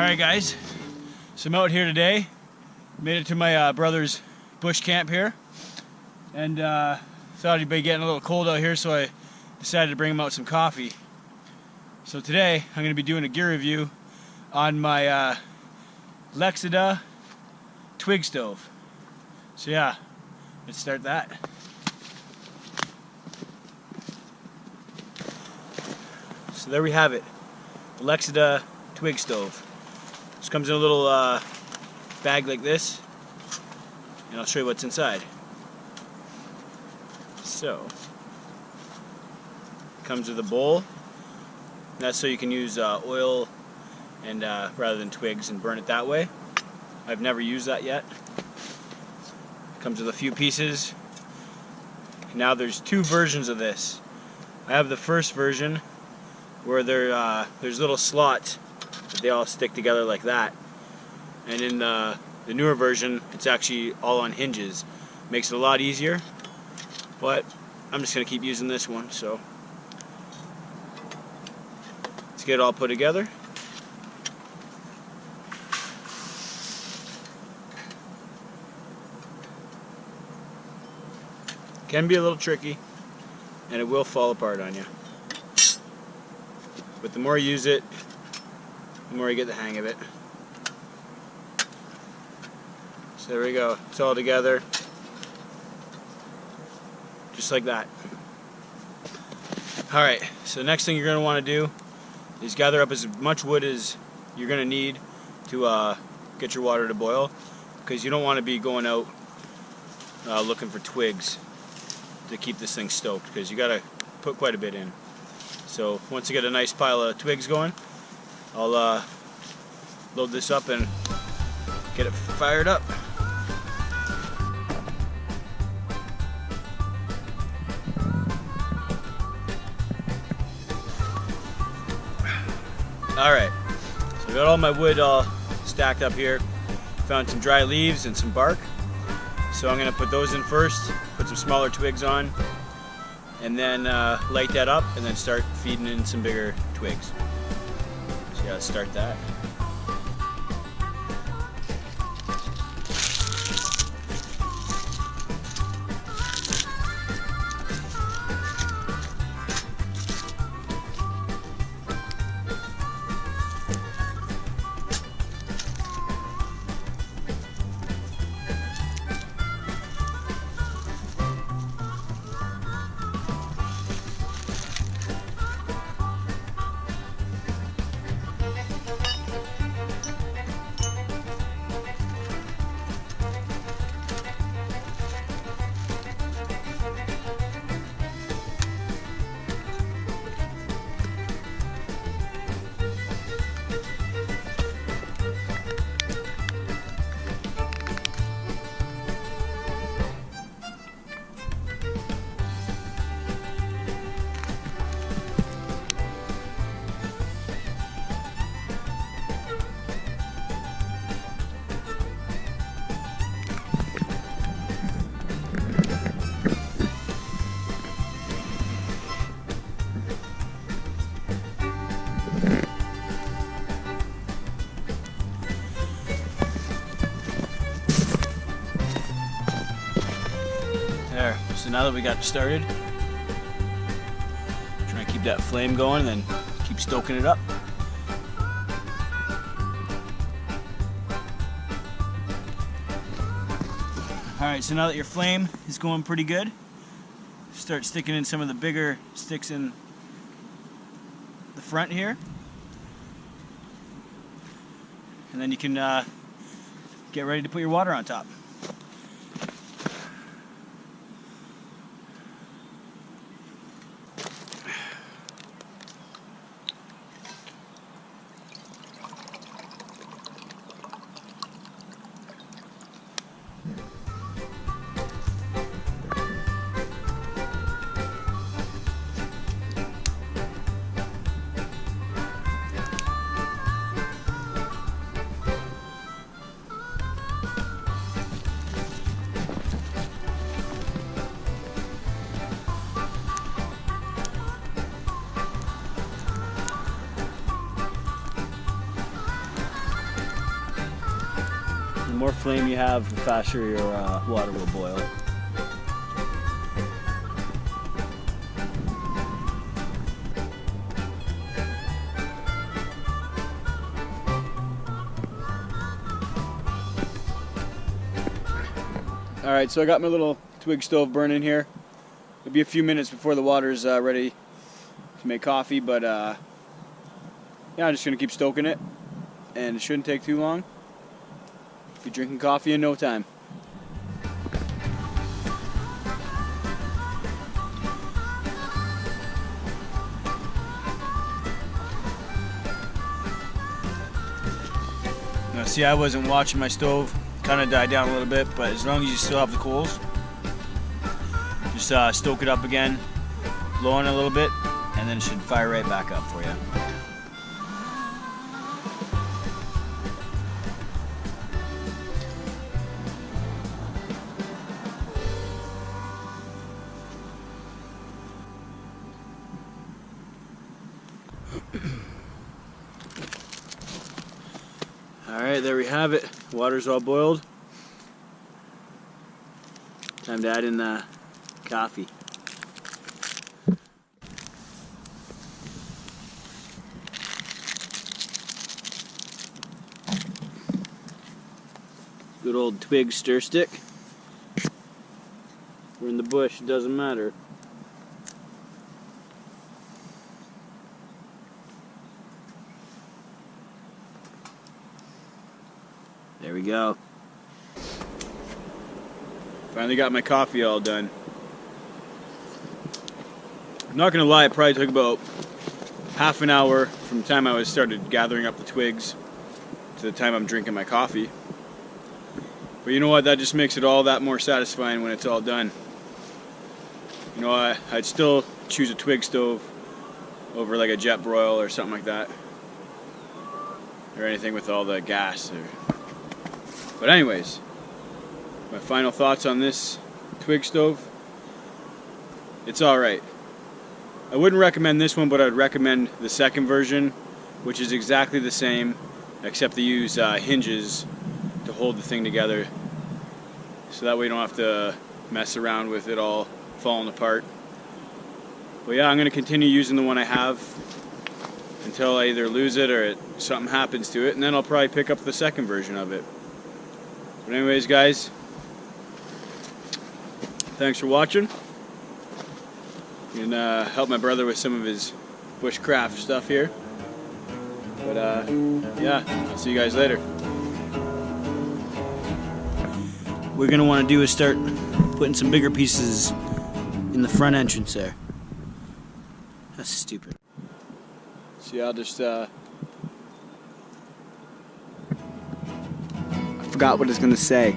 Alright guys, so I'm out here today. Made it to my brother's bush camp here. And thought he'd be getting a little cold out here, so I decided to bring him out some coffee. So today, I'm going to be doing a gear review on my LIXADA Twig stove. So yeah, let's start that. So there we have it, the LIXADA Twig stove. This comes in a little bag like this, and I'll show you what's inside. So, it comes with a bowl. That's so you can use oil and rather than twigs and burn it that way. I've never used that yet. It comes with a few pieces. Now there's two versions of this. I have the first version where there's little slots that they all stick together like that. And in the newer version, it's actually all on hinges. Makes it a lot easier. But I'm just going to keep using this one, so let's get it all put together. Can be a little tricky, and it will fall apart on you. But the more you use it, the more you get the hang of it. So there we go, it's all together. Just like that. Alright, so the next thing you're going to want to do is gather up as much wood as you're going to need to get your water to boil, because you don't want to be going out looking for twigs to keep this thing stoked, because you got to put quite a bit in. So once you get a nice pile of twigs going, I'll load this up and get it fired up. Alright, so I got all my wood all stacked up here. Found some dry leaves and some bark. So I'm going to put those in first, put some smaller twigs on, and then light that up and then start feeding in some bigger twigs. So yeah, let's start that. There, so now that we got started, try and keep that flame going and then keep stoking it up. Alright, so now that your flame is going pretty good, start sticking in some of the bigger sticks in the front here. And then you can get ready to put your water on top. The more flame you have, the faster your water will boil. Alright, so I got my little twig stove burning here. It'll be a few minutes before the water's ready to make coffee, but yeah, I'm just going to keep stoking it, and it shouldn't take too long. Be drinking coffee in no time. Now see, I wasn't watching my stove. Kind of died down a little bit, but as long as you still have the coals, just stoke it up again, blow on it a little bit, and then it should fire right back up for you. Alright, there we have it. Water's all boiled. Time to add in the coffee. Good old Twig stir stick. We're in the bush, it doesn't matter. There we go. Finally got my coffee all done. I'm not gonna lie, it probably took about half an hour from the time I started gathering up the twigs to the time I'm drinking my coffee. But you know what, that just makes it all that more satisfying when it's all done. You know, I'd still choose a twig stove over like a jet broil or something like that. Or anything with all the gas. But anyways, my final thoughts on this twig stove. It's alright. I wouldn't recommend this one, but I'd recommend the second version, which is exactly the same, except they use hinges to hold the thing together. So that way you don't have to mess around with it all falling apart. But yeah, I'm going to continue using the one I have until I either lose it or something happens to it, and then I'll probably pick up the second version of it. But anyways, guys, thanks for watching. You can help my brother with some of his bushcraft stuff here. But yeah, I'll see you guys later. What we're gonna want to do is start putting some bigger pieces in the front entrance there. That's stupid. See, I'll just I forgot what it's gonna say.